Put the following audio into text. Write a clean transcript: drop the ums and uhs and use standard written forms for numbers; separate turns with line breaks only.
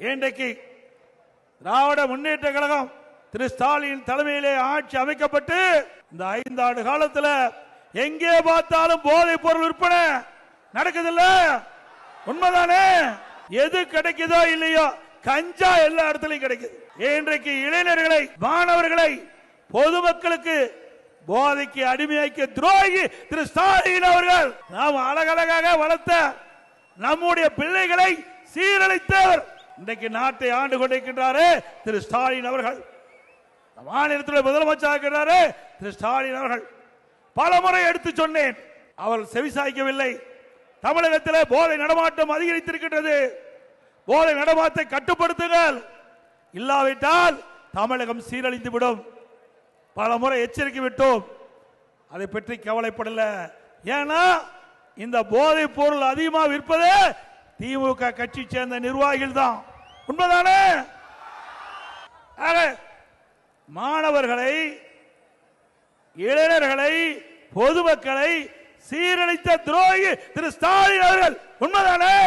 இன்றைக்கு திராவிட முன்னேற்ற கழகம் திரு ஸ்டாலின் தலைமையிலே ஆட்சி அமைக்கப்பட்டு இந்த 5 ஆண்டு காலத்தில் எங்கே பார்த்தாலும் போதைப் பொருள் விற்பனை நடக்குதில்ல, உண்மைதானே? எது கிடைக்குதோ இல்லையோ கஞ்சா எல்லா இடத்துலையும் கிடைக்குது. இன்றைக்கு இளைஞர்களை, மாணவர்களை, பொதுமக்களுக்கு போதைக்கு அடிமையாக்கி துரோகி திரு ஸ்டாலின் அவர்கள். நாம் அழகழகாக வளர்த்த நம்முடைய பிள்ளைகளை சீரழித்தவர் இன்றைக்கு நாட்டை ஆண்டு கொண்டிருக்கின்றாரே திரு ஸ்டாலின் அவர்கள். மாநிலத்தில் முதலமைச்சராக திரு ஸ்டாலின் அவர்கள். பல முறை எடுத்து சொன்னேன், அவர்கள் செவிசாய்க்கவில்லை. தமிழகத்தில் போதை நடமாட்டம் அதிகரித்திருக்கின்றது. போதை நடமாட்டத்தை கட்டுப்படுத்துங்கள், இல்லாவிட்டால் தமிழகம் சீரழிந்து விடும். பல முறை எச்சரிக்கை விட்டோம், அதை பற்றி கவலைப்படல. ஏன்னா இந்த போதைப் பொருள் அதிகமாக விற்பதே திமுக கட்சி சேர்ந்த நிர்வாகிகள் தான், உண்மைதானே? மாணவர்களை, இளைஞர்களை, பொதுமக்களை சீரழித்த துரோகி திரு ஸ்டாலின் அவர்கள், உண்மைதானே?